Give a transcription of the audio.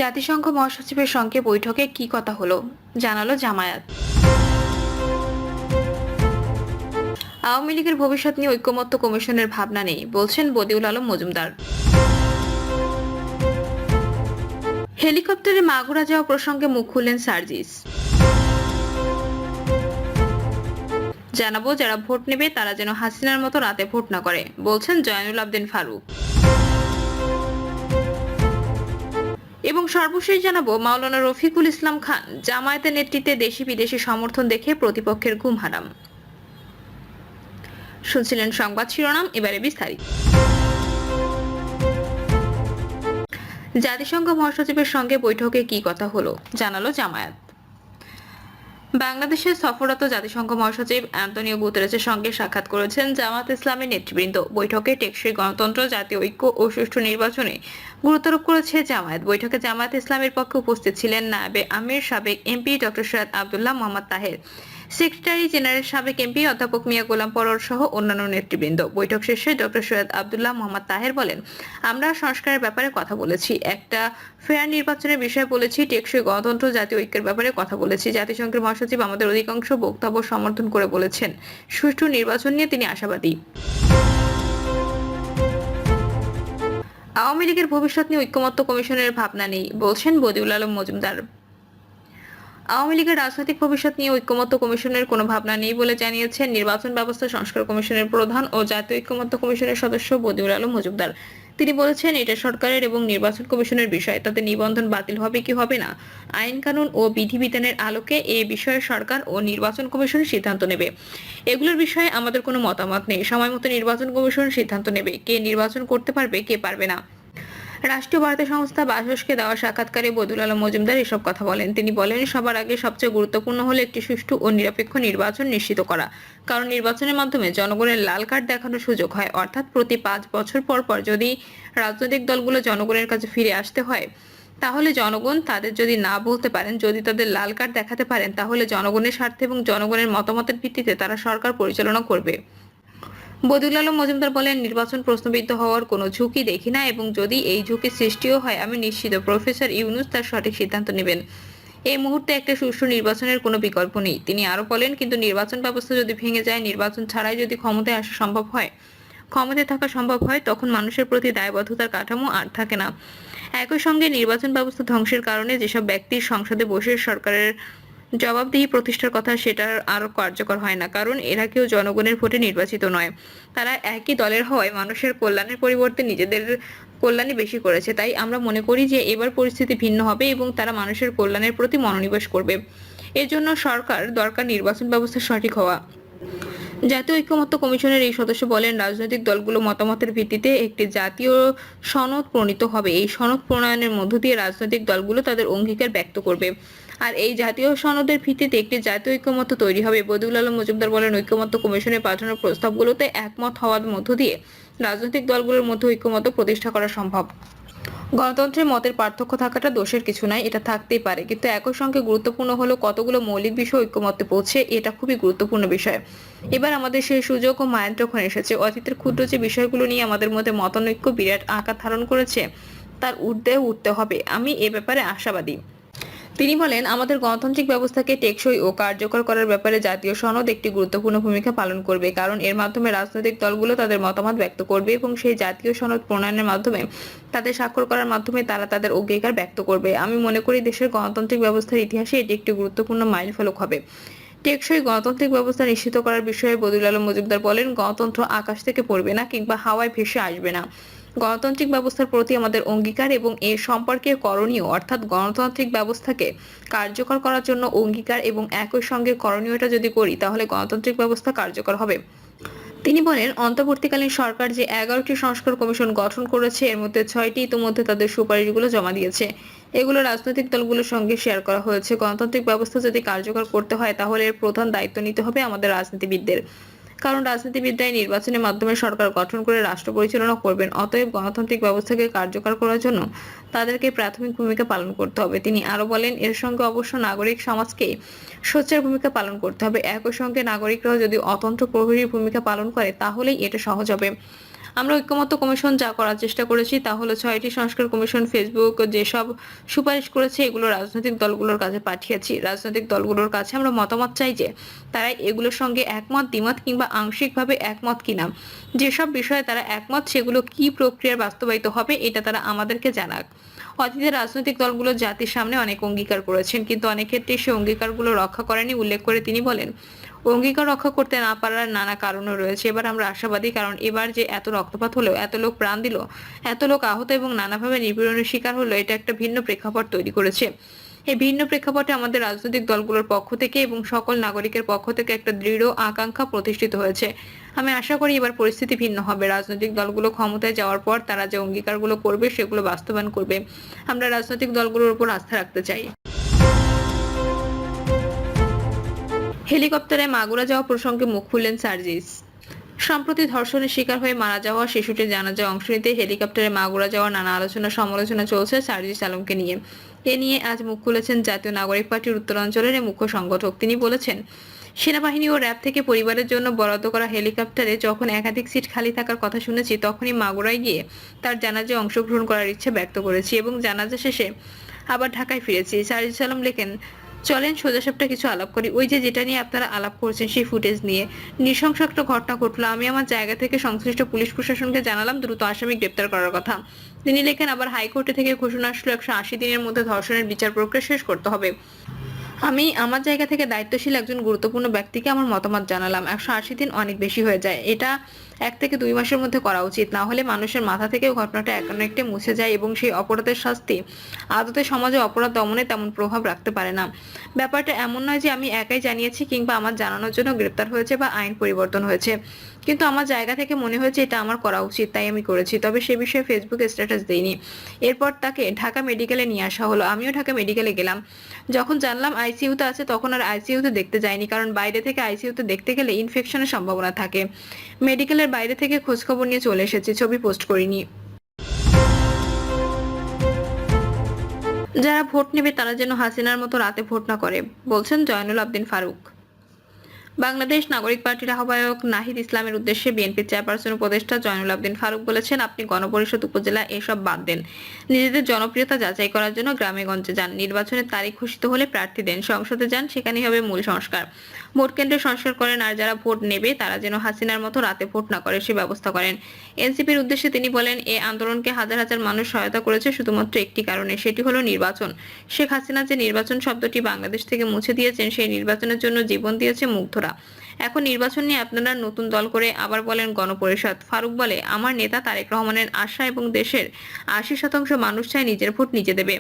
জাতিসংঘ মহাসচিবের সঙ্গে বৈঠকে কি কথা হলো জানালো জামায়াত। আওয়ামী লীগের ভবিষ্যৎ নিয়ে ঐকমত্য কমিশনের ভাবনা নেই বলছেন বদিউল আলম মজুমদার। হেলিকপ্টারে মাগুরা যাওয়া প্রসঙ্গে মুখ খুললেন সার্জিস। জানাবো যারা ভোট নেবে তারা যেন হাসিনার মতো রাতে ভোট না করে বলছেন জয়নুল আবদিন ফারুক। এবং সর্বশেষ জানাবো মাওলানা রফিকুল ইসলাম খান জামায়াতের নেতৃত্বে দেশি বিদেশি সমর্থন দেখে প্রতিপক্ষের ঘুম হারাম। শুনছিলেন সংবাদ শিরোনাম, এবারে বিস্তারিত। জাতিসংঘ মহাসচিবের সঙ্গে বৈঠকে কি কথা হলো জানালো জামায়াত। বাংলাদেশে সফররত জাতিসংঘ মহাসচিব অ্যান্তনিও গুতেরেসের সঙ্গে সাক্ষাৎ করেছেন জামায়াত ইসলামের নেতৃবৃন্দ। বৈঠকে টেকসই গণতন্ত্র, জাতীয় ঐক্য ও সুষ্ঠু নির্বাচনে গুরুত্বারোপ করেছে জামায়াত। বৈঠকে জামায়াত ইসলামের পক্ষে উপস্থিত ছিলেন নায়েবে আমির সাবেক MP doctor Syed Abdullah Mohammad Taher, secretary general সাবেক এমপি অধ্যাপক মিয়া গোলাম পরর সহ অন্যান্য নেতৃবৃন্দ। বৈঠক শেষে ডক্টর সৈয়দ আব্দুল্লাহ মোহাম্মদ তাহের বলেন, আমরা সংস্কারের ব্যাপারে কথা বলেছি, একটা ফেয়ার নির্বাচনের বিষয়ে বলেছি, টেকসই গণতন্ত্র, জাতীয় ঐক্যের ব্যাপারে কথা বলেছি। জাতিসংঘের মহাসচিব আমাদের অধিকাংশ বক্তব্য সমর্থন করে বলেছেন সুষ্ঠু নির্বাচন নিয়ে তিনি আশাবাদী। আওয়ামী লীগের ভবিষ্যৎ নিয়ে ঐকমত্য কমিশনের ভাবনা নেই বলছেন বদিউল আলম মজুমদার। আওয়ামী লীগের রাজনৈতিক ভবিষ্যৎ নিয়ে ঐকমত্য কমিশনের কোনো ভাবনা নেই বলে জানিয়েছেন নির্বাচন ব্যবস্থা সংস্কার কমিশনের প্রধান ও জাতীয় ঐকমত্য কমিশনের সদস্য বদিউল আলম মজুমদার। তিনি বলেছেন, এটা সরকারের এবং নির্বাচন কমিশনের বিষয়, তাতে নিবন্ধন বাতিল হবে কি হবে না আইন কানুন ও বিধিবিধানের আলোকে এ বিষয়ে সরকার ও নির্বাচন কমিশন সিদ্ধান্ত নেবে। এগুলোর বিষয়ে আমাদের কোনো মতামত নেই। সময় মতো নির্বাচন কমিশন সিদ্ধান্ত নেবে কে নির্বাচন করতে পারবে, কে পারবে না। রাষ্ট্রীয় বার্তা সংস্থা বাসসকে দেওয়া সাক্ষাৎকারে বদিউল আলম মজুমদার এসব কথা বলেন। তিনি বলেন, সবার আগে সবচেয়ে গুরুত্বপূর্ণ হলো একটি সুষ্ঠু ও নিরপেক্ষ নির্বাচন নিশ্চিত করা। কারণ নির্বাচনের মাধ্যমে জনগণের লাল কার্ড দেখানোর সুযোগ হয়, অর্থাৎ প্রতি 5 বছর পর পর যদি রাজনৈতিক দলগুলো জনগণের কাছে ফিরে আসতে হয়, তাহলে জনগণ তাদের যদি না বলতে পারেন, যদি তাদের লাল কার্ড দেখাতে পারেন, তাহলে জনগণের স্বার্থে এবং জনগণের মতামতের ভিত্তিতে তারা সরকার পরিচালনা করবে। বদিউল আলম মজুমদার বলেন, নির্বাচন প্রশ্নবিদ্ধ হওয়ার কোনো ঝুঁকি দেখি না এবং যদি এই ঝুঁকি সৃষ্টিও হয় আমি নিশ্চিত প্রফেসর ইউনূস তার সঠিক সিদ্ধান্ত নেবেন। এই মুহূর্তে একটা সুষ্ঠু নির্বাচনের কোনো বিকল্প নেই। তিনি আরো বলেন, কিন্তু নির্বাচন ব্যবস্থা যদি ভেঙে যায়, নির্বাচন ছাড়াই যদি ক্ষমতায় আসা সম্ভব হয়, ক্ষমতায় থাকা সম্ভব হয়, তখন মানুষের প্রতি দায়বদ্ধতার কাঠামো আর থাকে না। একই সঙ্গে নির্বাচন ব্যবস্থা ধ্বংসের কারণে যেসব ব্যক্তি সংসদে বসে সরকারের জবাবদিহি প্রতিষ্ঠার কথা, সেটা আরো কার্যকর হয় না, কারণ এরা কেউ জনগণের ভোটে নির্বাচিত নয়। তারা একই দলের হওয়ায় মানুষের কল্যাণের পরিবর্তে নিজেদের কল্যাণই বেশি করেছে। তাই আমরা মনে করি যে এবার পরিস্থিতি ভিন্ন হবে এবং তারা মানুষের কল্যাণের প্রতি মনোনিবেশ করবে। এর জন্য সরকার দরকার নির্বাচন ব্যবস্থা সঠিক হওয়া। জাতীয় ঐকমত্য কমিশনের এই সদস্য বলেন, রাজনৈতিক দলগুলো মতামতের ভিত্তিতে একটি জাতীয় সনদ প্রণীত হবে। এই সনদ প্রণয়নের মধ্য দিয়ে রাজনৈতিক দলগুলো তাদের অঙ্গীকার ব্যক্ত করবে, আর এই জাতীয় সনদের ভিত্তিতে একটি জাতীয় ঐকমত্য তৈরি হবে। বদিউল আলম মজুমদার বলেন, ঐকমত্য কমিশনে পাঠানোর প্রস্তাবগুলোতে একমত হওয়ার মধ্য দিয়ে রাজনৈতিক দলগুলোর মধ্যে ঐকমত্য প্রতিষ্ঠা করা সম্ভব। গণতন্ত্রে মতের পার্থক্য থাকাটা দোষের কিছু নাই, এটা থাকতেই পারে, কিন্তু একই সঙ্গে গুরুত্বপূর্ণ হলো কতগুলো মৌলিক বিষয় ঐকমত্যে পৌঁছে, এটা খুবই গুরুত্বপূর্ণ বিষয়। এবার আমাদের সেই সুযোগ ও মায়ান্ত্রক্ষণ এসেছে। অতীতের ক্ষুদ্র যে বিষয়গুলো নিয়ে আমাদের মধ্যে মতানৈক্য বিরাট আকার ধারণ করেছে, তার ঊর্ধ্বে উঠতে হবে। আমি এ ব্যাপারে আশাবাদী। তিনি বলেন, আমাদের গণতান্ত্রিক ব্যবস্থাকে টেকসই ও কার্যকর করার ব্যাপারে জাতীয় সনদ একটি গুরুত্বপূর্ণ ভূমিকা পালন করবে, কারণ এর মাধ্যমে রাজনৈতিক দলগুলো তাদের মতামত ব্যক্ত করবে এবং সেই জাতীয় সনদ প্রণয়নের মাধ্যমে তাদের স্বাক্ষর করার মাধ্যমে তারা তাদের অঙ্গীকার ব্যক্ত করবে। আমি মনে করি দেশের গণতান্ত্রিক ব্যবস্থার ইতিহাসে এটি একটি গুরুত্বপূর্ণ মাইলফলক হবে। টেকসই গণতান্ত্রিক ব্যবস্থা নিশ্চিত করার বিষয়ে বদিউল আলম মজুমদার বলেন, গণতন্ত্র আকাশ থেকে পড়বে না কিংবা হাওয়ায় ভেসে আসবে না। গণতান্ত্রিক ব্যবস্থার প্রতি আমাদের অঙ্গীকার এবং এর সম্পর্কে করণীয়, অর্থাৎ গণতান্ত্রিক ব্যবস্থাকে কার্যকর করার জন্য অঙ্গীকার এবং একই সঙ্গে করণীয়টা যদি করি, তাহলে গণতান্ত্রিক ব্যবস্থা কার্যকর হবে। তিনি বলেন, অন্তর্বর্তীকালীন সরকার যে 11টি সংস্কার কমিশন গঠন করেছে, এর মধ্যে 6টি ইতিমধ্যে তাদের সুপারিশগুলো জমা দিয়েছে। এগুলো রাজনৈতিক দলগুলোর সঙ্গে শেয়ার করা হয়েছে। গণতান্ত্রিক ব্যবস্থা যদি কার্যকর করতে হয়, তাহলে এর প্রধান দায়িত্ব নিতে হবে আমাদের রাজনীতিবিদদের, কারণ রাজনীতিবিদরাই নির্বাচনের মাধ্যমে সরকার গঠন করে রাষ্ট্র পরিচালনা করবেন। অতএব গণতান্ত্রিক ব্যবস্থাকে কার্যকর করার জন্য তাদেরকে প্রাথমিক ভূমিকা পালন করতে হবে। তিনি আরো বলেন, এর সঙ্গে অবশ্য নাগরিক সমাজকে সোচ্চার ভূমিকা পালন করতে হবে। একই সঙ্গে নাগরিকরাও যদি অতন্ত্র প্রহরীর ভূমিকা পালন করে, তাহলেই এটা সহজ হবে। আমরা ঐক্যমত্য কমিশন যা করার চেষ্টা করেছি তা হলো 6টি সংস্কার কমিশন ফেসবুক যেসব সুপারিশ করেছে এগুলো রাজনৈতিক দলগুলোর কাছে পাঠিয়েছি। রাজনৈতিক দলগুলোর কাছে আমরা মতামত চাই যে তারা এগুলোর সঙ্গে একমত, দ্বিমত কিংবা আংশিকভাবে একমত কিনা। যেসব বিষয়ে তারা একমত সেগুলো কি প্রক্রিয়ায় বাস্তবায়িত হবে এটা তারা আমাদেরকে জানাক। অতীতে রাজনৈতিক দলগুলো জাতির সামনে অনেক অঙ্গীকার করেছেন, কিন্তু অনেক ক্ষেত্রে সেই অঙ্গীকারগুলো রক্ষা করেনি। উল্লেখ করে তিনি বলেন, অঙ্গীকার রক্ষা করতে না পারার নানা কারণও রয়েছে। এবার আমরা আশাবাদী, কারণ এবার যে এত রক্তপাত হলো, এত লোক প্রাণ দিল, এত লোক আহত এবং নানাভাবে নিপীড়নের শিকার হলো, এটা একটা ভিন্ন প্রেক্ষাপট তৈরি করেছে। এই ভিন্ন প্রেক্ষাপটে আমাদের রাজনৈতিক দলগুলোর পক্ষ থেকে এবং সকল নাগরিকের পক্ষ থেকে একটা দৃঢ় আকাঙ্ক্ষা প্রতিষ্ঠিত হয়েছে। আমি আশা করি এবার পরিস্থিতি ভিন্ন হবে। রাজনৈতিক দলগুলো ক্ষমতায় যাওয়ার পর তারা যে অঙ্গীকারগুলো করবে সেগুলো বাস্তবায়ন করবে। আমরা রাজনৈতিক দলগুলোর উপর আস্থা রাখতে চাই। হেলিকপ্টারে মাগুরা যাওয়া প্রসঙ্গে মুখ খুললেন সার্জিস। সম্প্রতি ধর্ষণের শিকার হয়ে মারা যাওয়া শিশুটির জানাজায় অংশ নিতে হেলিকপ্টারে মাগুরা যাওয়ার নানা আলোচনা সমালোচনা চলছে সার্জিস আলমকে নিয়ে। এ নিয়ে আজ মুখ খুলেছেন জাতীয় নাগরিক পার্টির উত্তরাঞ্চলের মুখ্য সংগঠক। তিনি বলেছেন, সেনাবাহিনী ও র্যাব থেকে পরিবারের জন্য বরাদ্দ করা হেলিকপ্টারে যখন একাধিক সিট খালি থাকার কথা শুনেছি, তখনই মাগুরায় গিয়ে তার জানাজায় অংশগ্রহণ করার ইচ্ছে ব্যক্ত করেছি এবং জানাজা শেষে আবার ঢাকায় ফিরেছি। সার্জিস আলম লেখেন, চলেন সোজাসাপটা কিছু আলাপ করি। ওই যে যেটা নিয়ে আপনারা আলাপ করছেন সেই ফুটেজ নিয়ে নৃশংস একটা ঘটনা ঘটলো। আমি আমার জায়গা থেকে সংশ্লিষ্ট পুলিশ প্রশাসনকে জানালাম দ্রুত আসামি গ্রেপ্তার করার কথা। তিনি লেখেন, আবার হাইকোর্টে থেকে ঘোষণা আসলো 180 দিনের মধ্যে ধর্ষণের বিচার প্রক্রিয়া শেষ করতে হবে। আমি আমার জায়গা থেকে দায়িত্বশীল একজন গুরুত্বপূর্ণ ব্যক্তিকে আমার মতামত জানালাম। 180 দিন অনেক বেশি হয়ে যায়। এটা 1 থেকে 2 মাসের মধ্যে করা উচিত। না হলে মানুষের মাথা থেকেও ঘটনাটা অনেকটা মুছে যায় এবং সেই অপরাধের শাস্তি আদতে সমাজে অপরাধ দমনে তেমন প্রভাব রাখতে পারে না। ব্যাপারটা এমন নয় যে আমি একাই জানিয়েছি কিংবা আমার জানানোর জন্য গ্রেপ্তার হয়েছে বা আইন পরিবর্তন হয়েছে, কিন্তু আমার জায়গা থেকে মনে হয়েছে এটা আমার করা উচিত, তাই আমি করেছি। তবে সে বিষয়ে ফেসবুকে স্ট্যাটাস দেইনি। এরপর তাকে ঢাকা মেডিকেলে নিয়ে আসা হলো। আমিও ঢাকা মেডিকেলে গেলাম। যখন জানলাম আইসিইউতে আছে তখন আর আইসিইউতে দেখতে যাইনি, কারণ বাইরে থেকে আইসিইউতে দেখতে গেলে ইনফেকশনের সম্ভাবনা থাকে। মেডিকেলের বাইরে থেকে খোঁজখবর নিয়ে চলে এসেছি, ছবি পোস্ট করিনি। যারা ভোট নেবে তারা যেন হাসিনার মতো রাতে ভোট না করে, বলছেন জয়নুল আবদিন ফারুক। বাংলাদেশ নাগরিক পার্টির আহ্বায়ক নাহিদ ইসলামের উদ্দেশ্যে বিএনপির চেয়ারপারসন উপদেষ্টা জয়নুল আবদিন ফারুক বলেছেন, আপনি গণপরিষদ, উপজেলা এসব বাদ দেন। নিজেদের জনপ্রিয়তা যাচাই করার জন্য গ্রামে গঞ্জে যান। নির্বাচনের তারিখ ঘোষিত হলে প্রার্থী দেন। সংসদে যান, সেখানেই হবে মূল সংস্কার। ভোট কেন্দ্রে সংস্কার করেন, আর যারা ভোট নেবে তারা যেন হাসিনার মতো রাতে ভোট না করে সে ব্যবস্থা করেন। এনসিপির উদ্দেশ্যে তিনি বলেন, এই আন্দোলনকে হাজার হাজার মানুষ সহায়তা করেছে শুধুমাত্র একটি কারণে, সেটি হলো নির্বাচন। শেখ হাসিনা যে নির্বাচন শব্দটি বাংলাদেশ থেকে মুছে দিয়েছেন, সেই নির্বাচনের জন্য জীবন দিয়েছে মুগ্ধরা। এখন নির্বাচন নিয়ে আপনারা নতুন দল করে আবার বলেন গণপরিষদ। ফারুক বলে, আমার নেতা তারেক রহমানের আশা এবং দেশের 80% মানুষ চায় নিজের ভোট নিজে দেবে।